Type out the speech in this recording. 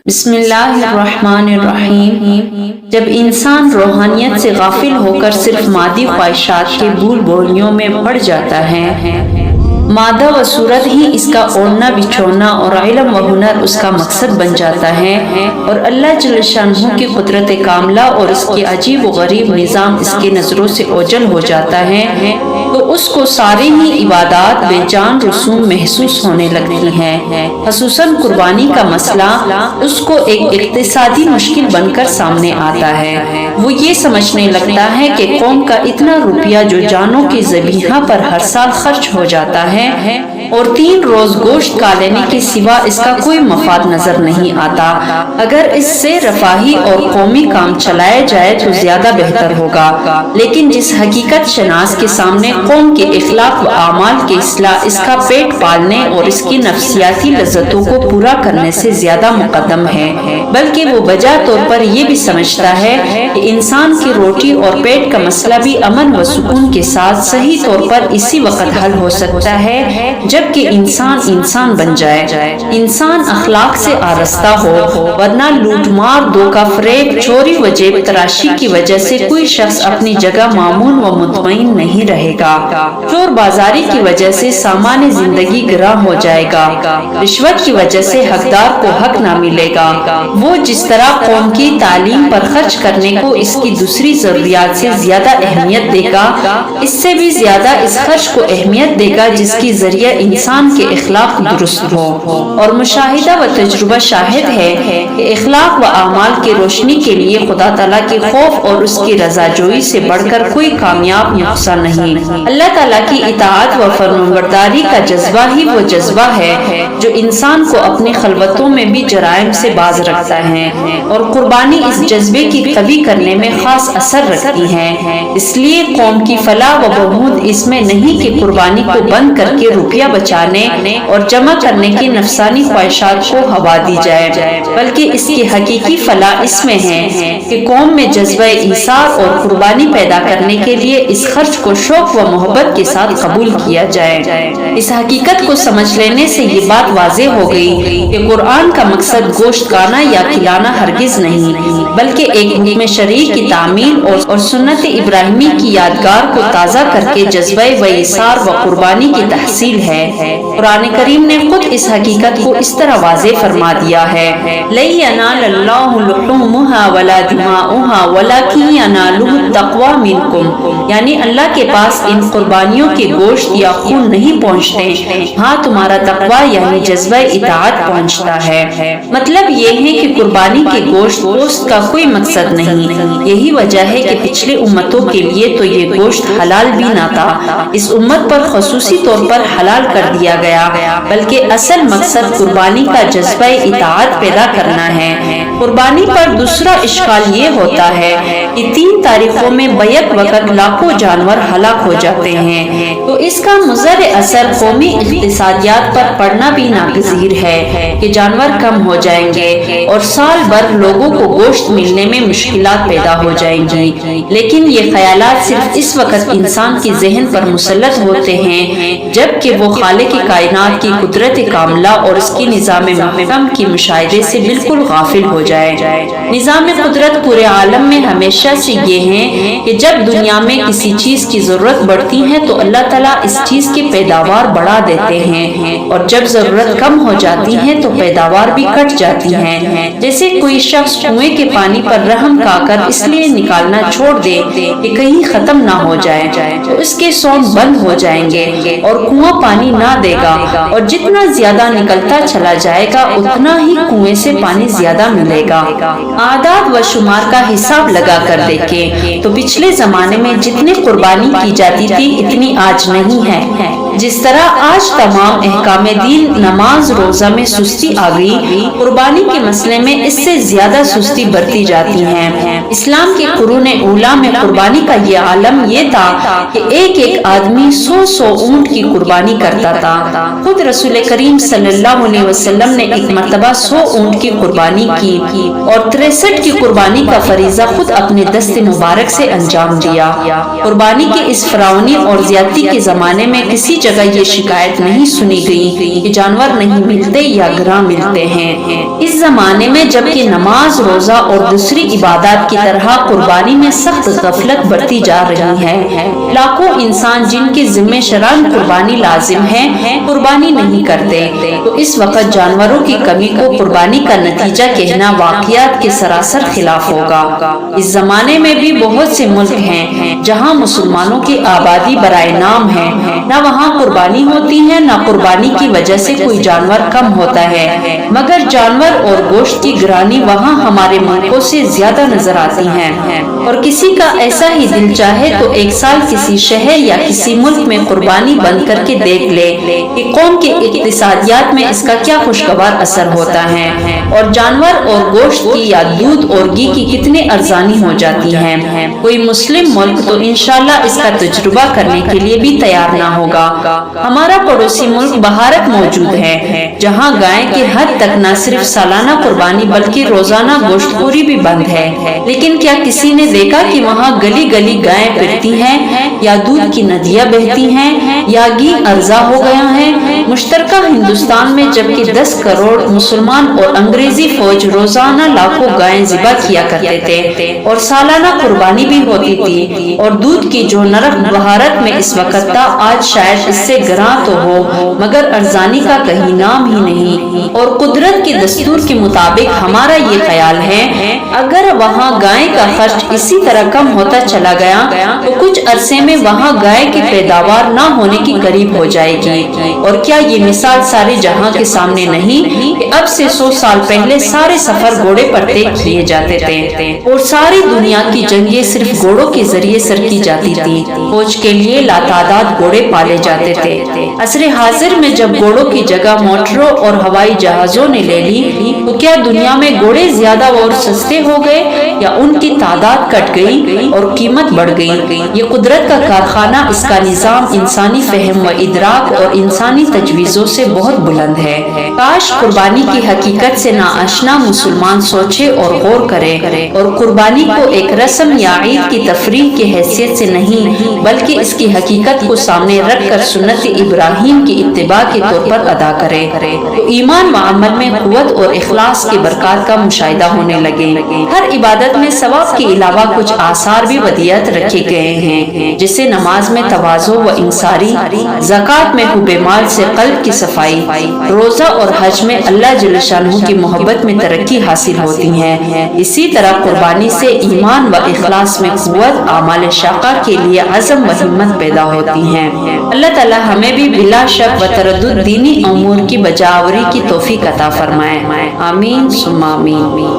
بسم اللہ الرحمن الرحیم۔ جب انسان روحانیت سے غافل ہو کر صرف مادی خواہشات کے بھول بولیوں میں پڑ جاتا ہے، مادہ و صورت ہی اس کا اوڑھنا بچھونا اور علم و ہنر اس کا مقصد بن جاتا ہے، اور اللہ جل شانہ کی قدرت کاملہ اور اس کے عجیب و غریب نظام اس کے نظروں سے اوجھل ہو جاتا ہے، تو اس کو ساری ہی عبادات بے جان رسوم محسوس ہونے لگتی ہیں۔ خصوصاً قربانی کا مسئلہ اس کو ایک اقتصادی مشکل بن کر سامنے آتا ہے۔ وہ یہ سمجھنے لگتا ہے کہ قوم کا اتنا روپیہ جو جانوں کی ذبیحہ پر ہر سال خرچ ہو جاتا ہے اور 3 روز گوشت کھا لینے کے سوا اس کا کوئی مفاد نظر نہیں آتا، اگر اس سے رفاہی اور قومی کام چلائے جائے تو زیادہ بہتر ہوگا۔ لیکن جس حقیقت شناس کے سامنے قوم کے اخلاق و اعمال کی اصلاح اس کا پیٹ پالنے اور اس کی نفسیاتی لذتوں کو پورا کرنے سے زیادہ مقدم ہے، بلکہ وہ بجا طور پر یہ بھی سمجھتا ہے کہ انسان کی روٹی اور پیٹ کا مسئلہ بھی امن و سکون کے ساتھ صحیح طور پر اسی وقت حل ہو سکتا ہے جبکہ انسان بن جائے، انسان اخلاق سے آراستہ ہو، ورنہ لوٹ مار، دھوکہ فریب، چوری و جیب تراشی کی وجہ سے کوئی شخص اپنی جگہ مامون و مطمئن نہیں رہے گا، چور بازاری کی وجہ سے سامان زندگی گراں ہو جائے گا، رشوت کی وجہ سے حقدار کو حق نہ ملے گا، وہ جس طرح قوم کی تعلیم پر خرچ کرنے کو اس کی دوسری ضروریات سے زیادہ اہمیت دے گا، اس سے بھی زیادہ اس خرچ کو اہمیت دے گا جس کی ذریعہ انسان کے اخلاق درست ہو۔ اور مشاہدہ و تجربہ شاہد ہے کہ اخلاق و اعمال کی روشنی کے لیے خدا تعالیٰ کے خوف اور اس کی رضا جوئی سے بڑھ کر کوئی کامیاب نقصہ نہیں۔ اللہ تعالیٰ کی اطاعت و فرمانبرداری کا جذبہ ہی وہ جذبہ ہے جو انسان کو اپنی خلوتوں میں بھی جرائم سے باز رکھتا ہے، اور قربانی اس جذبے کی قوی کرنے میں خاص اثر رکھتی ہے۔ اس لیے قوم کی فلاح و بہبود اس میں نہیں کہ قربانی کو بند کر کے روپیہ بچانے اور جمع کرنے کی نفسانی خواہشات کو ہوا دی جائے، بلکہ اس کی حقیقی فلاح اس میں ہے کہ قوم میں جذبہ ایثار اور قربانی پیدا کرنے کے لیے اس خرچ کو شوق و محبت کے ساتھ قبول کیا جائے۔ اس حقیقت کو سمجھ لینے سے یہ بات واضح ہو گئی کہ قرآن کا مقصد گوشت کھانا یا کھلانا ہرگز نہیں، بلکہ ایک حکم شرعی کی تعمیل اور سنت ابراہیمی کی یادگار کو تازہ کر کے جذبہ و ایثار و قربانی کی تحصیل ہے۔ قرآن کریم نے خود اس حقیقت کو اس طرح واضح فرما دیا ہے، لَن يَنَالَ اللَّهُ لُحُومُهَا وَلَا دِمَاؤُهَا وَلَكِن يَنَالُهُ التَّقْوَى مِنكُمْ، یعنی اللہ کے پاس ان قربانیوں کے گوشت یا خون نہیں پہنچتے، ہاں تمہارا تقوی یعنی جذبہ اطاعت پہنچتا ہے۔ مطلب یہ ہے کہ قربانی کے گوشت کا کوئی مقصد نہیں، یہی وجہ ہے کہ پچھلے امتوں کے لیے تو یہ گوشت حلال بھی نہ تھا، اس امت پر خصوصی طور پر حلال کر دیا گیا، بلکہ اصل مقصد قربانی کا جذبہ اطاعت پیدا کرنا ہے۔ قربانی پر دوسرا اشکال یہ ہوتا ہے کہ 3 تاریخوں میں بیک وقت لاکھوں جانور ہلاک ہو جاتے ہیں، تو اس کا مضر اثر قومی اقتصادیات پر پڑنا بھی ناگزیر ہے کہ جانور کم ہو جائیں گے اور سال بھر لوگوں کو گوشت ملنے میں مشکلات پیدا ہو جائیں گی۔ لیکن یہ خیالات صرف اس وقت انسان کے ذہن پر مسلط ہوتے ہیں جبکہ وہ خالق کائنات کی قدرت کاملہ اور اس کی نظام محکم کی مشاہدے سے بالکل غافل ہو جائے۔ نظام قدرت پورے عالم میں ہمیشہ سے یہ ہے کہ جب دنیا میں کسی چیز کی ضرورت بڑھتی ہے تو اللہ تعالیٰ اس چیز کی پیداوار بڑھا دیتے ہیں، اور جب ضرورت کم ہو جاتی ہے تو پیداوار بھی کٹ جاتی ہے۔ جیسے کوئی شخص کنویں کے پانی پر رحم کھا کر اس لیے نکالنا چھوڑ دے کہ کہیں ختم نہ ہو جائے تو اس کے سونگ بند ہو جائیں گے اور کنواں پانی نہ دے گا، اور جتنا زیادہ نکلتا چلا جائے گا اتنا ہی کنویں سے پانی زیادہ ملے گا۔ اعداد و شمار کا حساب لگا کر دیکھیں تو پچھلے زمانے میں جتنی قربانی کی جاتی تھی اتنی آج نہیں ہے۔ جس طرح آج تمام احکام دین نماز روزہ میں سستی آ گئی، قربانی کے مسئلے میں اس سے زیادہ سستی برتی جاتی ہے۔ اسلام کے قرون اولیٰ میں قربانی کا یہ عالم یہ تھا کہ ایک آدمی 100 اونٹ کی قربانی کرتا تھا۔ خود رسول کریم صلی اللہ علیہ وسلم نے ایک مرتبہ 100 اونٹ کی قربانی کی اور 63 کی قربانی کا فریضہ خود اپنے دست مبارک سے انجام دیا۔ قربانی کے اس فراوانی اور زیادتی کے زمانے میں کسی جگہ یہ شکایت نہیں سنی گئی کہ جانور نہیں ملتے یا گراں ملتے ہیں۔ اس زمانے میں جبکہ نماز، روزہ اور دوسری عبادات کی طرح قربانی میں سخت غفلت برتی جا رہی ہے، لاکھوں انسان جن کے ذمہ شرعاً قربانی لازم ہے قربانی نہیں کرتے، تو اس وقت جانوروں کی کمی کو قربانی کا نتیجہ کہنا واقعات کے سراسر خلاف ہوگا۔ اس زمانے میں بھی بہت سے ملک ہیں جہاں مسلمانوں کی آبادی برائے نام ہے، نہ وہاں قربانی ہوتی ہے نہ قربانی کی وجہ سے کوئی جانور کم ہوتا ہے، مگر جانور اور گوشت کی گرانی وہاں ہمارے ملکوں سے زیادہ نظر آتی ہیں۔ اور کسی کا ایسا ہی دل چاہے تو ایک سال کسی شہر یا کسی ملک میں قربانی بند کر کے دیکھ لے کہ قوم کے اقتصادیات میں اس کا کیا خوشگوار اثر ہوتا ہے، اور جانور اور گوشت کی یا دودھ اور گھی کی کتنے ارزانی ہو جاتی ہے۔ کوئی مسلم ملک تو انشاءاللہ اس کا تجربہ کرنے کے لیے بھی تیار نہ ہوگا۔ ہمارا پڑوسی ملک بھارت موجود ہے، جہاں گائے کے حد تک نہ صرف سالانہ قربانی بلکہ روزانہ گوشت خوری بھی بند ہے، لیکن کیا کسی نے دیکھا کہ وہاں گلی گلی گائیں پھرتی ہیں یا دودھ کی ندیاں بہتی ہیں یا گھی ارزاں ہو گیا ہے؟ مشترکہ ہندوستان میں جبکہ 10 کروڑ مسلمان اور انگریزی فوج روزانہ لاکھوں گائیں ذبح کیا کرتے تھے اور سالانہ قربانی بھی ہوتی تھی، اور دودھ کی جو نرخ بھارت میں اس وقت تھا آج شاید اس سے گراں تو ہو مگر ارزانی کا کہیں نام ہی نہیں۔ اور قدرت کے دستور کے مطابق ہمارا یہ خیال ہے اگر وہاں گائے کا خرچ اسی طرح کم ہوتا چلا گیا تو کچھ عرصے میں وہاں گائے کی پیداوار نہ ہونے کی قریب ہو جائے گی۔ اور کیا یہ مثال سارے جہاں کے سامنے نہیں کہ اب سے 100 سال پہلے سارے سفر گھوڑے پر طے کیے جاتے تھے اور ساری دنیا کی جنگیں صرف گھوڑوں کے ذریعے سر کی جاتی تھی، فوج کے لیے لاتعداد گھوڑے پالے جاتے تھے۔ عصر حاضر میں جب گھوڑوں کی جگہ موٹروں اور ہوائی جہازوں نے لے لی تو کیا دنیا میں گھوڑے زیادہ اور سستے ہو گئے یا ان کی تعداد کٹ گئی اور قیمت بڑھ گئی؟ یہ قدرت کا کارخانہ، اس کا نظام انسانی فہم و ادراک اور انسانی تجویزوں سے بہت بلند ہے۔ کاش قربانی کی حقیقت سے ناآشنا مسلمان سوچے اور غور کرے اور قربانی کو ایک رسم یا عید کی تفریح کی حیثیت سے نہیں بلکہ اس کی حقیقت کو سامنے رکھ کر سنت ابراہیم کی اتباع کے طور پر ادا کرے تو ایمان و عمل میں قوت اور اخلاص کی برکات کا مشاہدہ ہونے لگے۔ ہر عبادت میں ثواب کے علاوہ کچھ آثار بھی ودیعت رکھے گئے ہیں، جیسے نماز میں تواضع و انکساری، زکوٰۃ میں حب مال سے قلب کی صفائی، روزہ اور حج میں اللہ جل شانہ کی محبت میں ترقی حاصل ہوتی ہے۔ اسی طرح قربانی سے ایمان و اخلاص میں قوت، اعمال شاقہ کے لیے عزم و ہمت پیدا ہوتی ہے۔ اللہ تعالی ہمیں بھی بلا شک و تردد دینی امور کی بجاوری کی توفیق عطا فرمائے، آمین ثم آمین۔